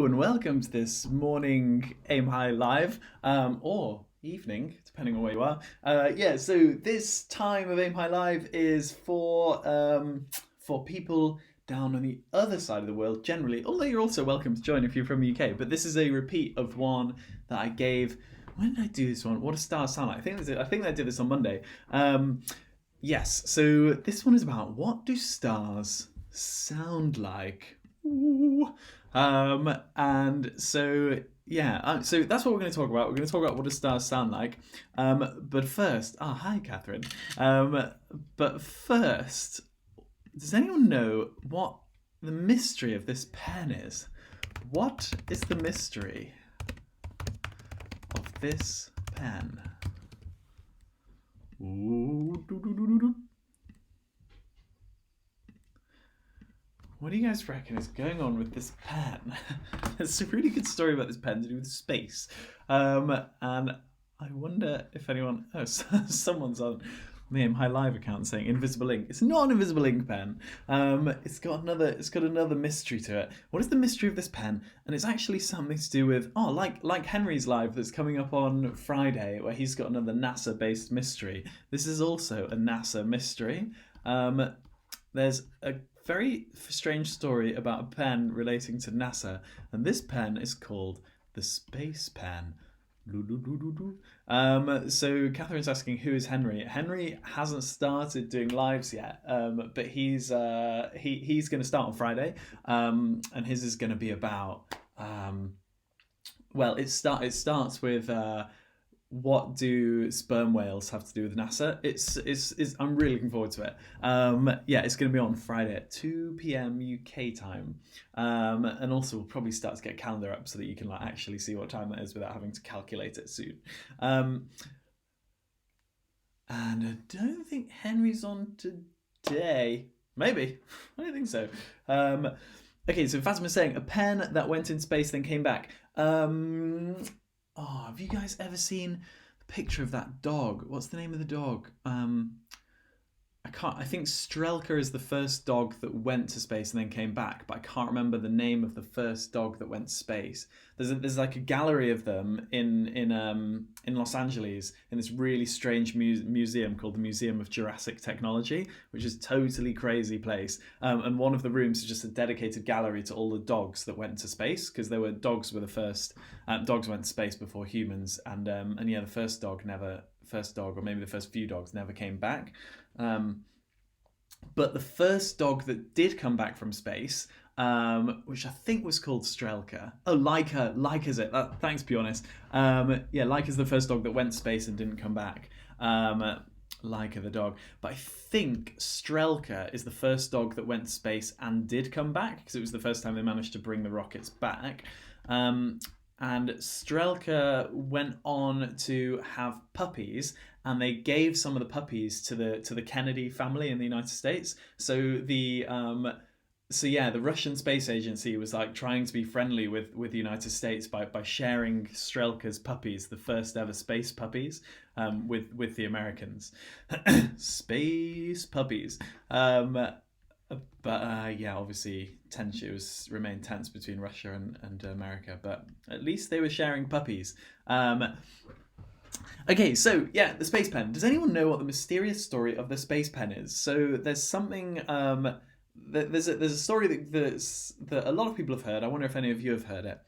And welcome to this morning Aim High Live, or evening, depending on where you are. So this time of Aim High Live is for people down on the other side of the world generally, although you're also welcome to join if you're from the UK. But this is a repeat of one that I gave. When did I do this one? What do stars sound like? I think I did this on Monday. Yes, so this one is about what do stars sound like? Ooh. And so yeah, so that's what we're going to talk about. We're going to talk about what do stars sound like. But first, hi Catherine. But first, does anyone know what the mystery of this pen is? What is the mystery of this pen? Ooh, doo, doo, doo, doo, doo. What do you guys reckon is going on with this pen? There's a really good story about this pen to do with space. And I wonder if anyone... Oh, someone's on the High Live account saying invisible ink. It's not an invisible ink pen. It's got another mystery to it. What is the mystery of this pen? And it's actually something to do with like Henry's live that's coming up on Friday, where he's got another NASA-based mystery. This is also a NASA mystery. There's a very strange story about a pen relating to NASA, and this pen is called the Space Pen. So Catherine's asking who is Henry. Henry hasn't started doing lives yet, but he's going to start on Friday, and his is going to be about it starts with what do sperm whales have to do with NASA? It's I'm really looking forward to it. It's going to be on Friday at 2 p.m. UK time, and also we'll probably start to get a calendar up so that you can actually see what time that is without having to calculate it soon. And I don't think Henry's on today. Maybe. I don't think so. Okay, so Fatima's saying a pen that went in space then came back. Have you guys ever seen the picture of that dog? What's the name of the dog? I think Strelka is the first dog that went to space and then came back, but I can't remember the name of the first dog that went to space. There's like a gallery of them in Los Angeles in this really strange museum called the Museum of Jurassic Technology, which is a totally crazy place. And one of the rooms is just a dedicated gallery to all the dogs that went to space, because there were dogs were the first dogs went to space before humans, and the first dog, or maybe the first few dogs, never came back. But the first dog that did come back from space, which I think was called Strelka. Oh, Laika. Laika's it. Thanks, Bjornis. Laika's the first dog that went to space and didn't come back. Laika the dog. But I think Strelka is the first dog that went to space and did come back, because it was the first time they managed to bring the rockets back. And Strelka went on to have puppies, and they gave some of the puppies to the Kennedy family in the United States. So the Russian Space Agency was like trying to be friendly with the United States by sharing Strelka's puppies, the first ever space puppies, with the Americans. Space puppies. Obviously tensions remained tense between Russia and America, but at least they were sharing puppies. Okay, so the space pen. Does anyone know what the mysterious story of the space pen is? So there's something. There's a story that a lot of people have heard. I wonder if any of you have heard it.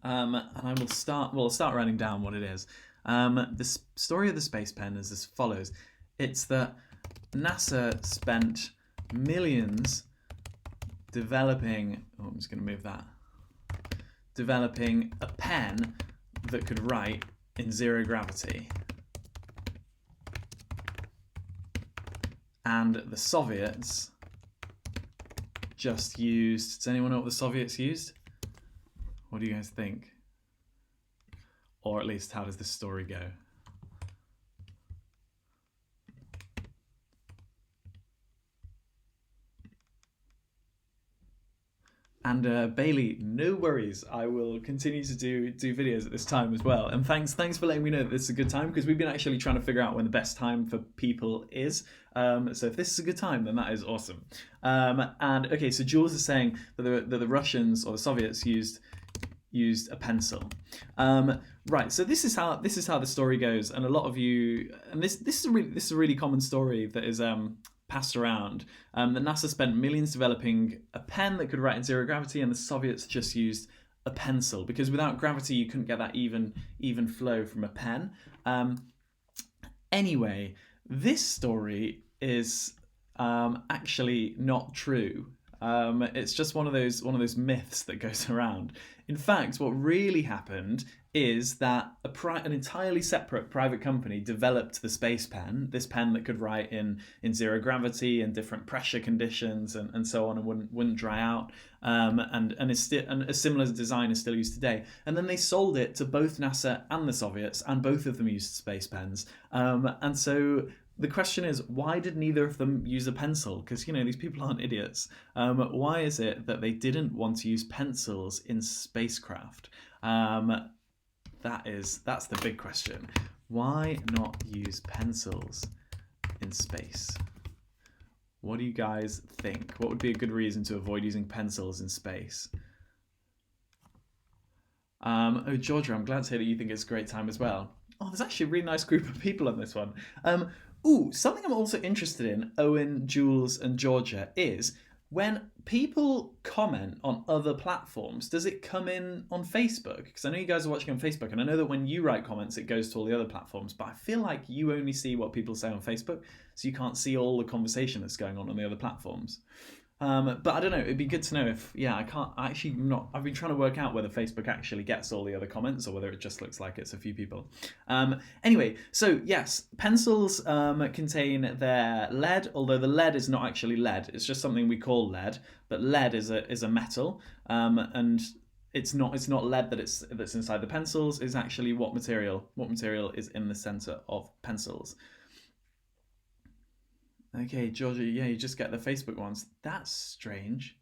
And I will start. Well, I'll start writing down what it is. The story of the space pen is as follows. It's that NASA spent millions developing. Oh, I'm just going to move that. Developing a pen that could write in zero gravity. And the Soviets just used... Does anyone know what the Soviets used? What do you guys think? Or at least, how does this story go? And Bailey, no worries. I will continue to do videos at this time as well. And thanks for letting me know that this is a good time, because we've been actually trying to figure out when the best time for people is. So if this is a good time, then that is awesome. And okay, so Jules is saying that the Russians or the Soviets used a pencil. Right. So this is how the story goes, and a lot of you, and this is a really common story that is passed around. That NASA spent millions developing a pen that could write in zero gravity, and the Soviets just used a pencil, because without gravity you couldn't get that even flow from a pen. Anyway, this story is actually not true. It's just one of those myths that goes around. In fact, what really happened is that an entirely separate private company developed the space pen, this pen that could write in zero gravity and different pressure conditions and so on, and wouldn't dry out. And a similar design is still used today. And then they sold it to both NASA and the Soviets, and both of them used space pens. And so the question is, why did neither of them use a pencil? Because, these people aren't idiots. Why is it that they didn't want to use pencils in spacecraft? That's the big question. Why not use pencils in space? What do you guys think? What would be a good reason to avoid using pencils in space? Oh, Georgia, I'm glad to hear that you think it's a great time as well. Oh, there's actually a really nice group of people on this one. Something I'm also interested in, Owen, Jules, and Georgia, is when people comment on other platforms, does it come in on Facebook? Because I know you guys are watching on Facebook, and I know that when you write comments, it goes to all the other platforms, but I feel like you only see what people say on Facebook, so you can't see all the conversation that's going on the other platforms. But I don't know, it'd be good to know if, I've been trying to work out whether Facebook actually gets all the other comments or whether it just looks like it's a few people. Anyway, so yes, pencils contain their lead, although the lead is not actually lead, it's just something we call lead, but lead is a metal, and it's not lead that's inside the pencils, is actually what material is in the center of pencils. Okay, Georgia, yeah, you just get the Facebook ones. That's strange.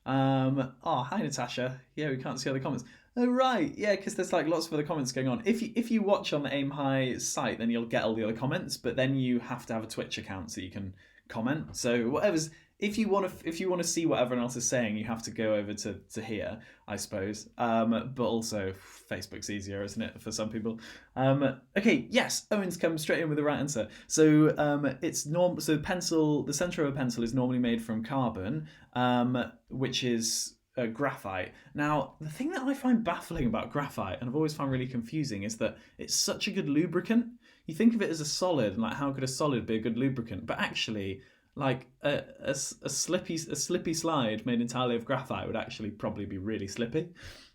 Hi Natasha. Yeah, we can't see other comments. Oh right, yeah, because there's like lots of other comments going on. If you watch on the Aim High site, then you'll get all the other comments. But then you have to have a Twitch account so you can comment. So whatever's if you want to see what everyone else is saying, you have to go over to here, I suppose. But also Facebook's easier, isn't it, for some people? Okay, yes, Owen's come straight in with the right answer. So So the center of a pencil is normally made from carbon, which is graphite. Now, the thing that I find baffling about graphite, and I've always found really confusing, is that it's such a good lubricant. You think of it as a solid, and like how could a solid be a good lubricant? But actually, like a slippy slide made entirely of graphite would actually probably be really slippy.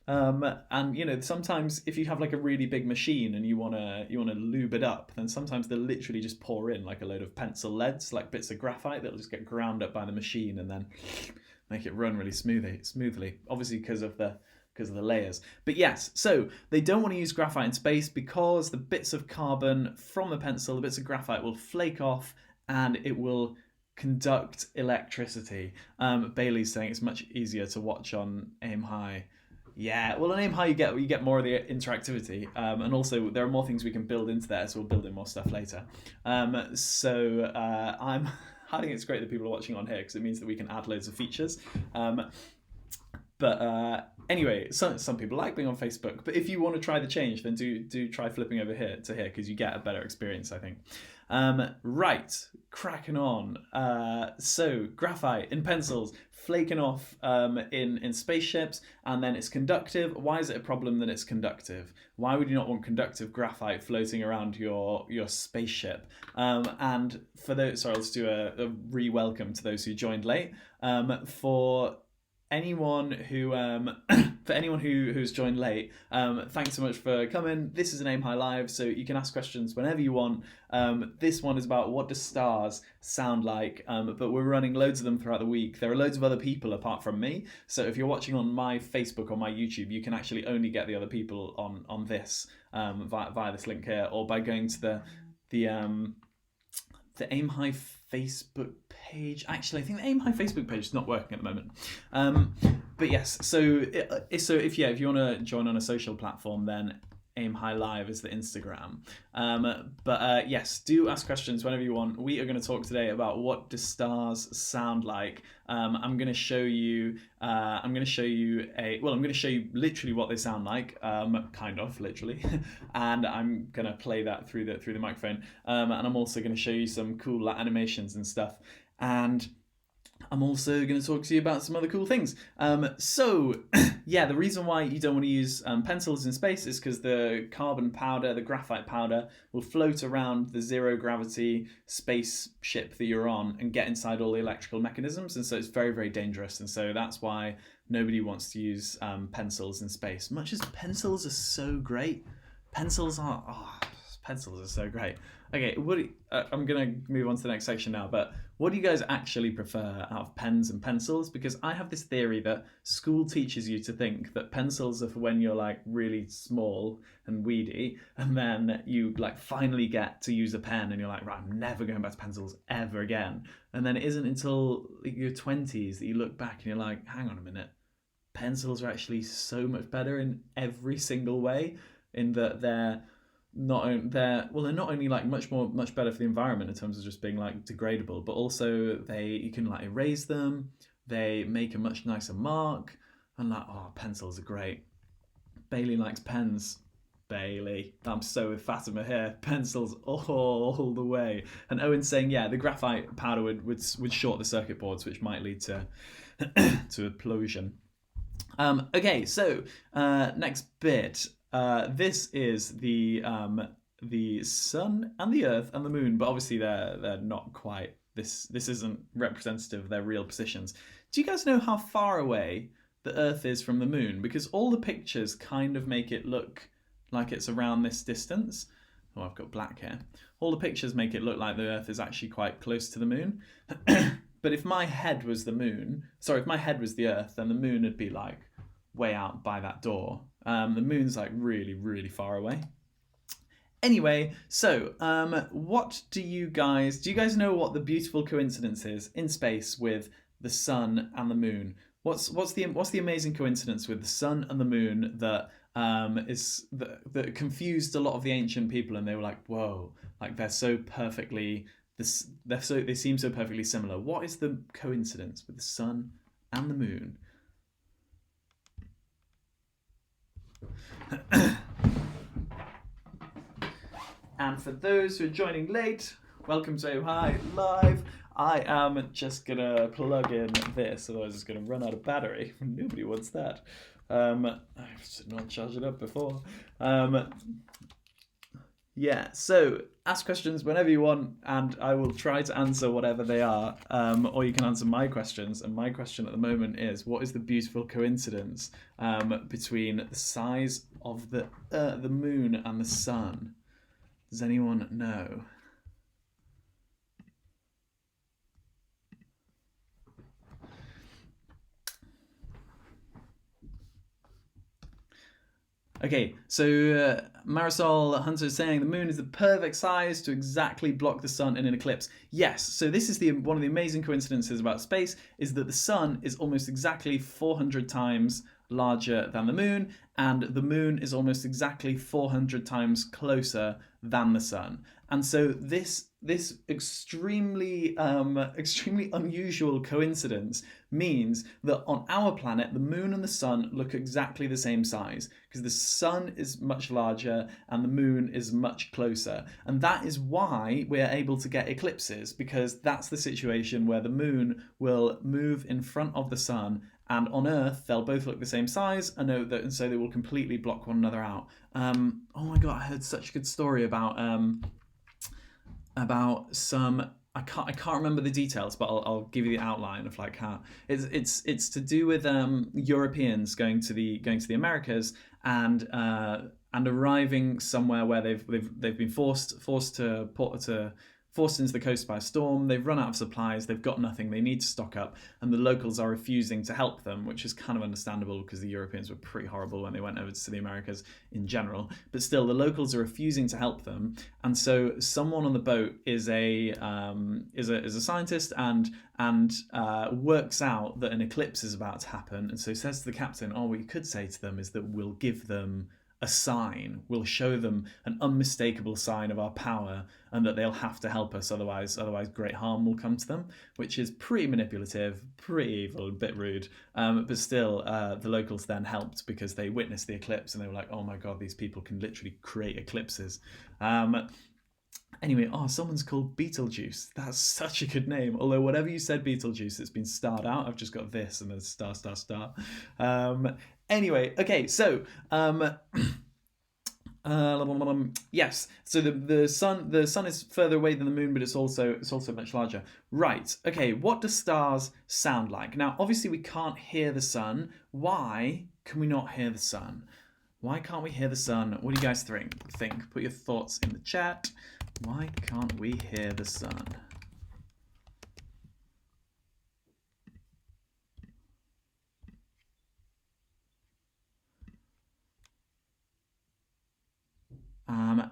And sometimes if you have like a really big machine and you wanna lube it up, then sometimes they'll literally just pour in like a load of pencil leads, like bits of graphite that'll just get ground up by the machine and then make it run really smoothly. Obviously because of the layers. But yes, so they don't want to use graphite in space because the bits of carbon from the pencil, the bits of graphite will flake off and it will conduct electricity. Bailey's saying it's much easier to watch on Aim High. Yeah, well, on Aim High you get more of the interactivity, and also there are more things we can build into there, so we'll build in more stuff later. I think it's great that people are watching on here because it means that we can add loads of features. Anyway, some people like being on Facebook, but if you want to try the change, then do try flipping over here to here because you get a better experience, I think. Right, cracking on. So graphite in pencils, flaking off in spaceships, and then it's conductive. Why is it a problem that it's conductive? Why would you not want conductive graphite floating around your spaceship? And for those, sorry, let's do a re-welcome to those who joined late. For anyone who who's joined late, thanks so much for coming. This is an Aim High Live, so you can ask questions whenever you want. This one is about what do stars sound like, but we're running loads of them throughout the week. There are loads of other people apart from me, so if you're watching on my Facebook or my YouTube, you can actually only get the other people on this via this link here, or by going to the Aim High Facebook page. Actually, I think the Aim High Facebook page is not working at the moment. But yes, so if you want to join on a social platform, then Aim High Live is the Instagram. But yes, do ask questions whenever you want. We are going to talk today about what do stars sound like. I'm going to show you. I'm going to show you literally what they sound like, kind of literally, and I'm going to play that through the microphone. And I'm also going to show you some cool animations and stuff. And I'm also going to talk to you about some other cool things. Yeah, the reason why you don't want to use pencils in space is because the carbon powder, the graphite powder, will float around the zero gravity spaceship that you're on and get inside all the electrical mechanisms, and so it's very, very dangerous. And so that's why nobody wants to use pencils in space. Much as pencils are so great, pencils are so great. Okay, I'm going to move on to the next section now, but what do you guys actually prefer out of pens and pencils? Because I have this theory that school teaches you to think that pencils are for when you're like really small and weedy, and then you like finally get to use a pen and you're like, right, I'm never going back to pencils ever again. And then it isn't until your 20s that you look back and you're like, hang on a minute, pencils are actually so much better in every single way, in that they're not only like much better for the environment in terms of just being like degradable, but also you can like erase them, they make a much nicer mark, and like, oh, pencils are great. Bailey likes pens. Bailey, I'm so with Fatima here, pencils all the way. And Owen's saying, yeah, the graphite powder would short the circuit boards, which might lead to to implosion. Okay, so next bit. This is the sun and the earth and the moon, but obviously they're not quite. This isn't representative of their real positions. Do you guys know how far away the earth is from the moon? Because all the pictures kind of make it look like it's around this distance. Oh, I've got black hair. All the pictures make it look like the earth is actually quite close to the moon. But if my head was the earth, then the moon would be like way out by that door. The moon's like really, really far away. Anyway, so what do you guys know what the beautiful coincidence is in space with the sun and the moon? What's the amazing coincidence with the sun and the moon that that confused a lot of the ancient people, and they were like, whoa, like they seem so perfectly similar. What is the coincidence with the sun and the moon? And for those who are joining late, welcome to Aim High Live. I am just gonna plug in this, otherwise it's gonna run out of battery. Nobody wants that. I've not charged it up before. Yeah, so ask questions whenever you want, and I will try to answer whatever they are. Or you can answer my questions, and my question at the moment is, what is the beautiful coincidence between the size of the moon and the sun? Does anyone know? Okay, so Marisol Hunter is saying the moon is the perfect size to exactly block the sun in an eclipse. Yes, so this is one of the amazing coincidences about space, is that the sun is almost exactly 400 times larger than the moon, and the moon is almost exactly 400 times closer than the sun. And so this extremely unusual coincidence means that on our planet, the moon and the sun look exactly the same size, because the sun is much larger and the moon is much closer. And that is why we're able to get eclipses, because that's the situation where the moon will move in front of the sun, and on Earth they'll both look the same size, and so they will completely block one another out. Oh my god, I heard such a good story about some. I can't remember the details, but I'll give you the outline of like how it's to do with Europeans going to the Americas and arriving somewhere where they've been forced to forced into the coast by a storm. They've run out of supplies. They've got nothing. They need to stock up, and the locals are refusing to help them, which is kind of understandable because the Europeans were pretty horrible when they went over to the Americas in general. But still, the locals are refusing to help them, and so someone on the boat is a scientist and works out that an eclipse is about to happen, and so says to the captain, "Oh, what you could say to them is that we'll give them a sign. We'll show them an unmistakable sign of our power, and that they'll have to help us. Otherwise, great harm will come to them." Which is pretty manipulative, pretty evil, a bit rude. But still, the locals then helped because they witnessed the eclipse and they were like, "Oh my god, these people can literally create eclipses." Anyway, someone's called Beetlejuice. That's such a good name. Although whatever you said, Beetlejuice, it's been starred out. I've just got this and then star, star, star. Anyway, okay, so yes. So the sun is further away than the moon, but it's also much larger. Right. Okay. What do stars sound like? Now, obviously, we can't hear the sun. Why can we not hear the sun? Why can't we hear the sun? What do you guys think? Put your thoughts in the chat. Why can't we hear the sun?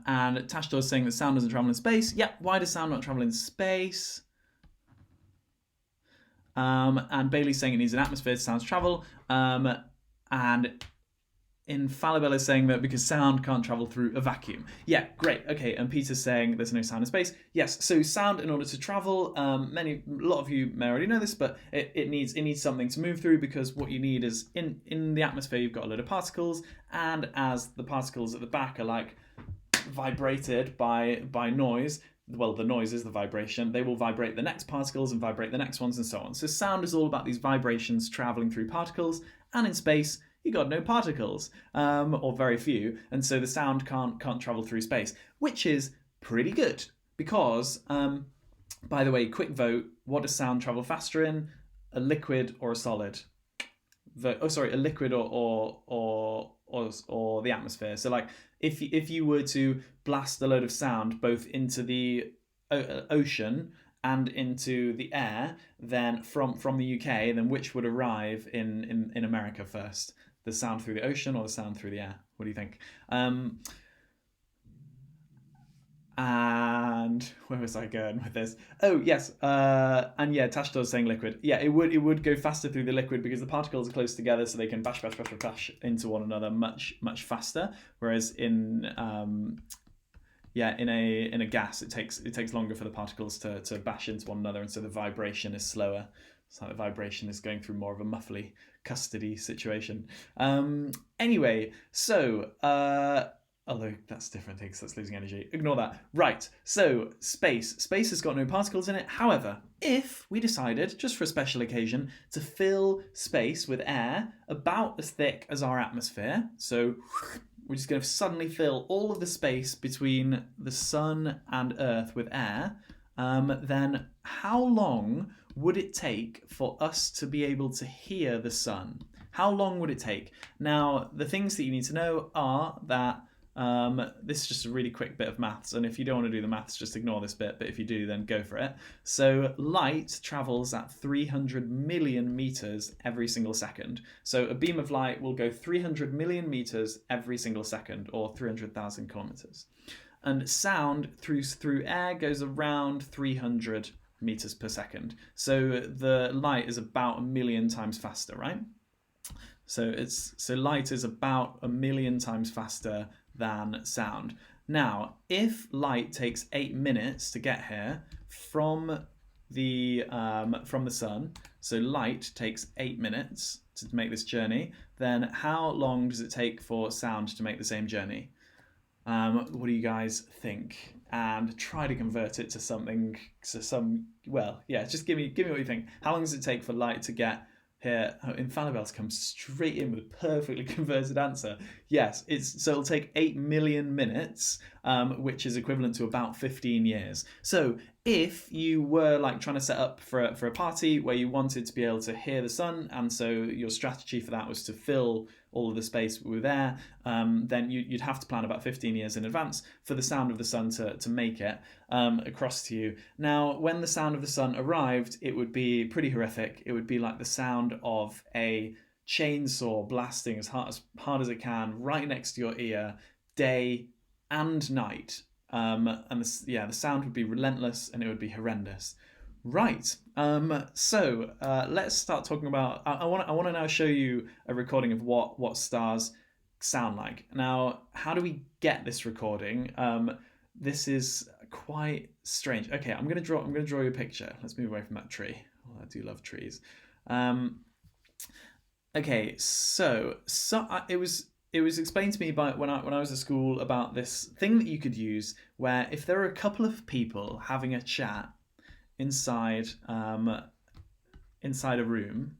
And Tashdor is saying that sound doesn't travel in space. Yep, why does sound not travel in space? And Bailey's saying it needs an atmosphere to sound travel. And Infallible is saying that because sound can't travel through a vacuum. Yeah, great. Okay, and Peter's saying there's no sound in space. Yes, so sound, in order to travel, a lot of you may already know this, but it needs something to move through, because what you need is in the atmosphere you've got a load of particles, and as the particles at the back are like vibrated by noise, well, the noise is the vibration, they will vibrate the next particles and vibrate the next ones and so on. So sound is all about these vibrations traveling through particles, and in space you got no particles, or very few, and so the sound can't travel through space, which is pretty good because, by the way, quick vote, what does sound travel faster in? A liquid or a solid? A liquid or the atmosphere. So like if you were to blast a load of sound both into the ocean and into the air, then from the UK, then which would arrive in America first? The sound through the ocean or the sound through the air? What do you think? And where was I going with this? Oh, yes. And yeah, Tashdor's saying liquid. Yeah, it would go faster through the liquid because the particles are close together, so they can bash into one another much faster. Whereas in a gas, it takes longer for the particles to bash into one another, and so the vibration is slower. It's like the vibration is going through more of a muffly custody situation. Anyway, so although that's different things, that's losing energy. Ignore that. Right, so space. Space has got no particles in it. However, if we decided, just for a special occasion, to fill space with air about as thick as our atmosphere, so we're just going to suddenly fill all of the space between the sun and Earth with air, then how long would it take for us to be able to hear the sun? How long would it take? Now, the things that you need to know are that this is just a really quick bit of maths, and if you don't want to do the maths, just ignore this bit, but if you do, then go for it. So light travels at 300 million meters every single second. So a beam of light will go 300 million meters every single second, or 300,000 kilometers. And sound through air goes around 300 meters per second. So the light is about 1 million times faster, right? So light is about 1 million times faster than sound. Now, if light takes 8 minutes to get here from the sun, so light takes 8 minutes to make this journey, then how long does it take for sound to make the same journey? What do you guys think? And try to convert it to something, just give me what you think. How long does it take for light to get here? Infallibel's come straight in with a perfectly converted answer. Yes, it'll take 8 million minutes, which is equivalent to about 15 years. So if you were like trying to set up for a party where you wanted to be able to hear the sun, and so your strategy for that was to fill all of the space were there, then you'd have to plan about 15 years in advance for the sound of the sun to make it across to you. Now, when the sound of the sun arrived, it would be pretty horrific. It would be like the sound of a chainsaw blasting as hard as it can right next to your ear, day and night. And the sound would be relentless and it would be horrendous. Right. So let's start talking about. I want to now show you a recording of what stars sound like. Now, how do we get this recording? This is quite strange. Okay, I'm gonna draw you a picture. Let's move away from that tree. Oh, I do love trees. Okay, so it was explained to me by when I was at school about this thing that you could use where if there are a couple of people having a chat inside a room,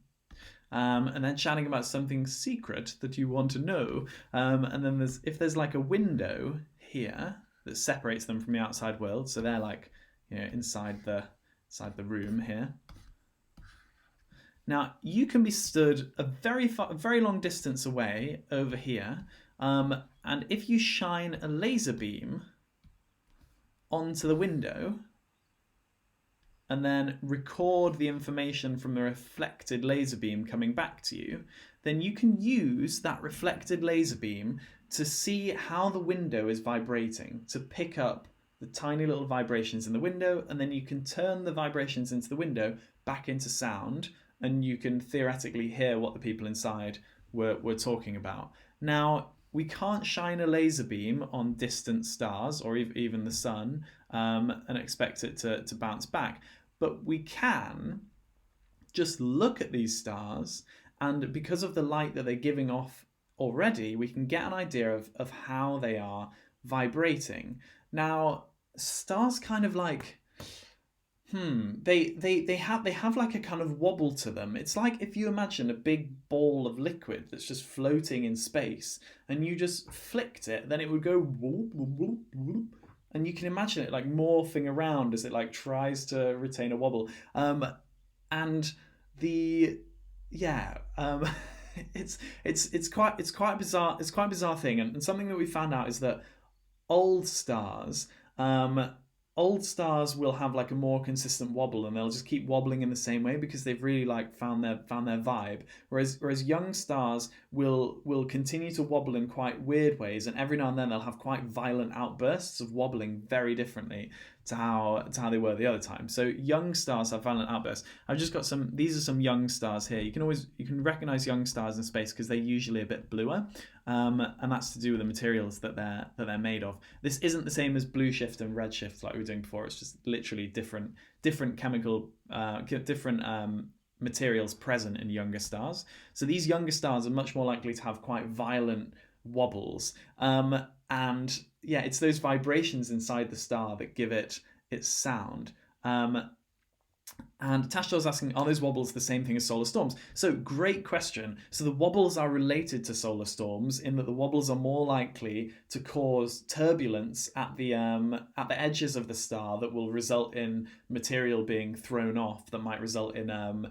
and then chatting about something secret that you want to know, and then if there's like a window here that separates them from the outside world, so they're like, inside the room here. Now you can be stood a very long distance away over here, and if you shine a laser beam onto the window and then record the information from the reflected laser beam coming back to you, then you can use that reflected laser beam to see how the window is vibrating, to pick up the tiny little vibrations in the window, and then you can turn the vibrations into the window back into sound, and you can theoretically hear what the people inside were talking about. Now, we can't shine a laser beam on distant stars or even the sun and expect it to bounce back. But we can just look at these stars, and because of the light that they're giving off already, we can get an idea of how they are vibrating. Now, stars kind of like, they have like a kind of wobble to them. It's like if you imagine a big ball of liquid that's just floating in space, and you just flicked it, then it would go whoop, whoop, whoop, whoop. And you can imagine it like morphing around as it like tries to retain a wobble. And the it's quite a bizarre thing. And something that we found out is that old stars will have like a more consistent wobble, and they'll just keep wobbling in the same way because they've really like found their vibe. Whereas young stars will continue to wobble in quite weird ways, and every now and then they'll have quite violent outbursts of wobbling very differently to how they were the other time. So young stars have violent outbursts. I've just got some. These are some young stars here. You can recognize young stars in space because they're usually a bit bluer, and that's to do with the materials that they're made of. This isn't the same as blue shift and red shift like we were doing before. It's just literally different chemical, different materials present in younger stars. So these younger stars are much more likely to have quite violent wobbles, and yeah, it's those vibrations inside the star that give it its sound. And Tashdor's asking, are those wobbles the same thing as solar storms? So great question. So the wobbles are related to solar storms in that the wobbles are more likely to cause turbulence at the edges of the star that will result in material being thrown off, that might result in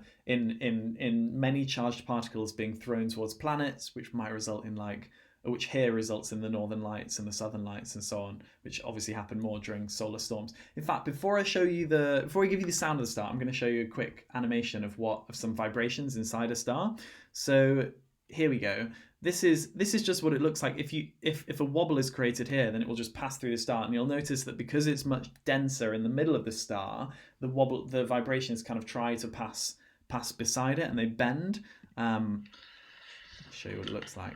many charged particles being thrown towards planets, which might result in which here results in the northern lights and the southern lights and so on, which obviously happen more during solar storms. In fact, before I give you the sound of the star, I'm going to show you a quick animation of some vibrations inside a star. So here we go. This is just what it looks like. If a wobble is created here, then it will just pass through the star, and you'll notice that because it's much denser in the middle of the star, the vibrations kind of try to pass beside it, and they bend. I'll show you what it looks like.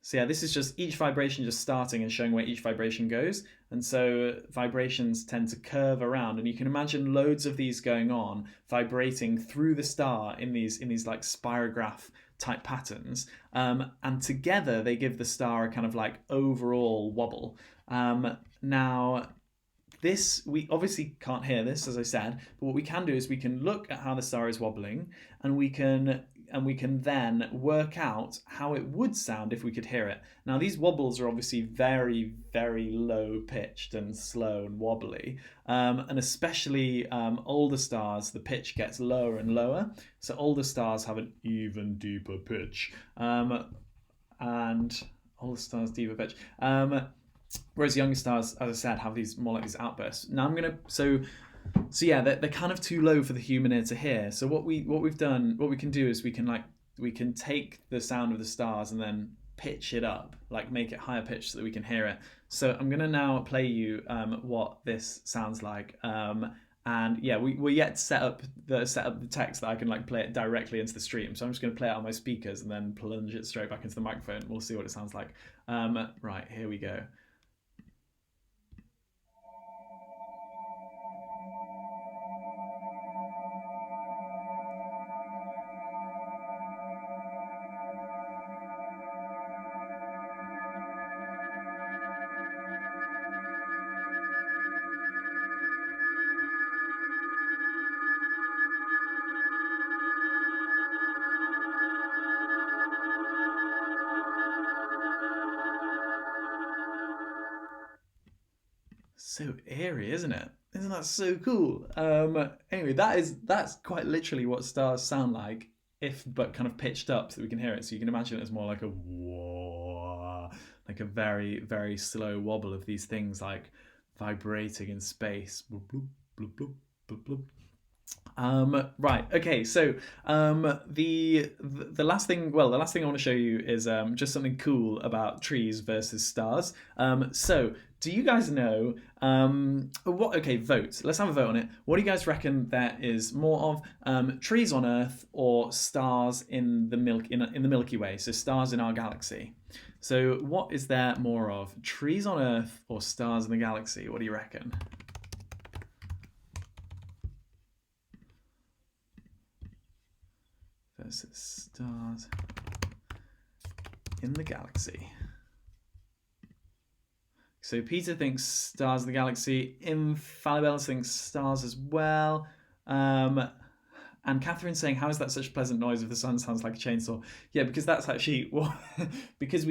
So yeah, this is just each vibration just starting and showing where each vibration goes. And so vibrations tend to curve around, and you can imagine loads of these going on, vibrating through the star in these like spirograph type patterns. And together they give the star a kind of like overall wobble. Now, we obviously can't hear this, as I said, but what we can do is we can look at how the star is wobbling, and we can we can then work out how it would sound if we could hear it. Now these wobbles are obviously very, very low pitched and slow and wobbly, and especially older stars, the pitch gets lower and lower. So older stars have an even deeper pitch, and older stars deeper pitch. Whereas younger stars, as I said, have these more like these outbursts. Now I'm gonna so yeah, they're kind of too low for the human ear to hear. So what we can do is we can take the sound of the stars and then pitch it up, like make it higher pitched so that we can hear it. So I'm gonna now play you what this sounds like. And yeah, we're yet to set up the text that I can like play it directly into the stream. So I'm just gonna play it on my speakers and then plunge it straight back into the microphone. We'll see what it sounds like. Right, here we go. So eerie, isn't it? Isn't that so cool? Anyway, that's quite literally what stars sound like, if but kind of pitched up so that we can hear it. So you can imagine it as more like a wah, like a very, very slow wobble of these things like vibrating in space. Bloop, bloop, bloop, bloop, bloop, bloop. Right. Okay. So the last thing I want to show you is just something cool about trees versus stars. So do you guys know what? Okay, vote. Let's have a vote on it. What do you guys reckon there is more of, trees on Earth or stars in the Milky Way? So stars in our galaxy. So what is there more of, trees on Earth or stars in the galaxy? What do you reckon? Versus stars in the galaxy. So Peter thinks stars in the galaxy. Infallibellus thinks stars as well. And Catherine's saying, how is that such a pleasant noise if the sun sounds like a chainsaw? Yeah, because that's actually because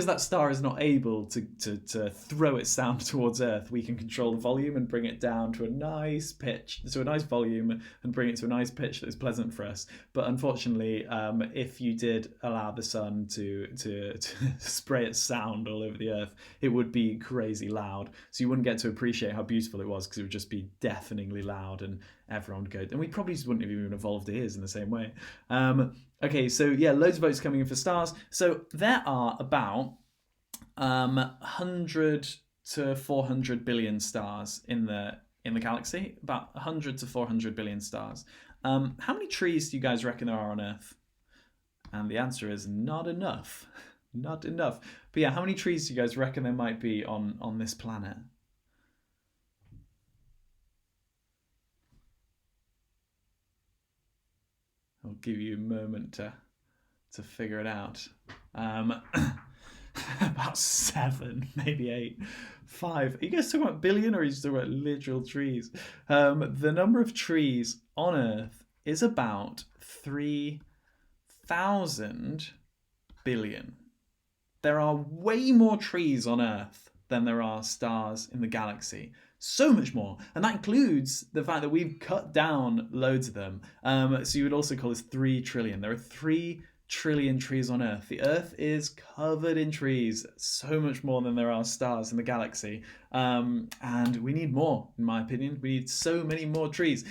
that star is not able to throw its sound towards Earth. We can control the volume and bring it down to a nice pitch, to a nice volume, and bring it to a nice pitch that is pleasant for us. But unfortunately, if you did allow the sun to spray its sound all over the Earth, it would be crazy loud. So you wouldn't get to appreciate how beautiful it was, because it would just be deafeningly loud, and everyone would go. And we probably just wouldn't have even evolved ears in the same way. Okay, so yeah, loads of votes coming in for stars. So there are about 100 to 400 billion stars in the galaxy. About 100 to 400 billion stars. How many trees do you guys reckon there are on Earth? And the answer is not enough. Not enough. But yeah, how many trees do you guys reckon there might be on this planet? I'll give you a moment to figure it out. About 7, maybe 8, 5. Are you guys talking about billion, or are you just talking about literal trees? The number of trees on Earth is about 3,000 billion. There are way more trees on Earth than there are stars in the galaxy. So much more. And that includes the fact that we've cut down loads of them. So you would also call this 3 trillion. There are 3 trillion trees on Earth. The Earth is covered in trees, so much more than there are stars in the galaxy. And we need more, in my opinion. We need so many more trees.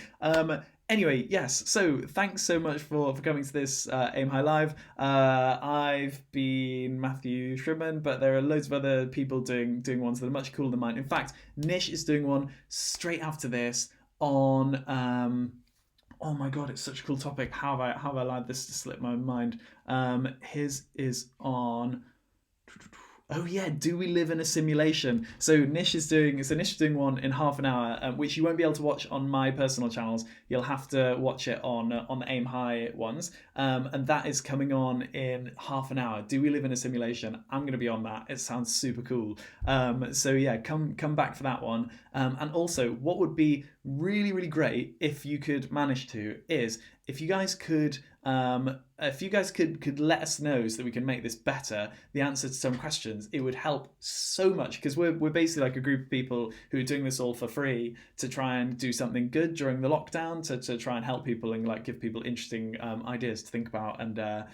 Anyway, yes, so thanks so much for coming to this Aim High Live. I've been Matthew Shrimman, but there are loads of other people doing ones that are much cooler than mine. In fact, Nish is doing one straight after this on... oh my god, it's such a cool topic. How have I allowed this to slip my mind? His is on... Oh yeah, do we live in a simulation? So Nish is doing one in half an hour, which you won't be able to watch on my personal channels. You'll have to watch it on the Aim High ones, and that is coming on in half an hour. Do we live in a simulation? I'm going to be on that. It sounds super cool. So yeah, come back for that one. And also, what would be really, really great if you could manage to is if you guys could let us know so that we can make this better, the answer to some questions, it would help so much, because we're basically like a group of people who are doing this all for free to try and do something good during the lockdown, to try and help people and like give people interesting ideas to think about. And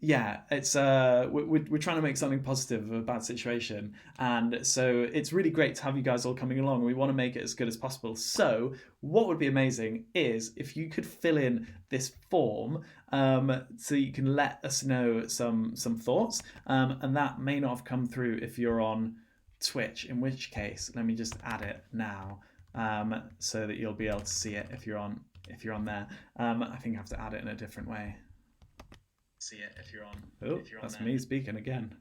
yeah, it's we're trying to make something positive of a bad situation, and so it's really great to have you guys all coming along. We want to make it as good as possible. So what would be amazing is if you could fill in this form, so you can let us know some thoughts, and that may not have come through if you're on Twitch, in which case let me just add it now, so that you'll be able to see it if you're on there. I think I have to add it in a different way. See it if you're on. Oh, that's there. Me speaking again.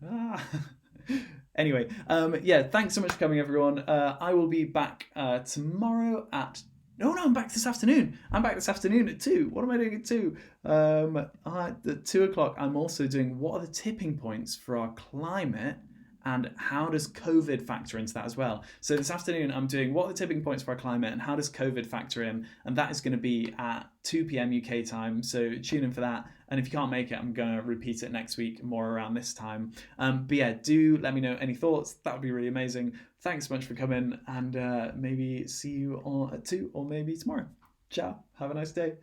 Anyway, yeah, thanks so much for coming, everyone. I will be back tomorrow at. No, I'm back this afternoon. I'm back this afternoon at 2. What am I doing at 2? At 2 o'clock, I'm also doing what are the tipping points for our climate, and how does COVID factor into that as well? So this afternoon, I'm doing what are the tipping points for our climate and how does COVID factor in? And that is going to be at 2 p.m. UK time. So tune in for that. And if you can't make it, I'm going to repeat it next week, more around this time. But yeah, do let me know any thoughts. That would be really amazing. Thanks so much for coming, and maybe see you at 2 or maybe tomorrow. Ciao. Have a nice day.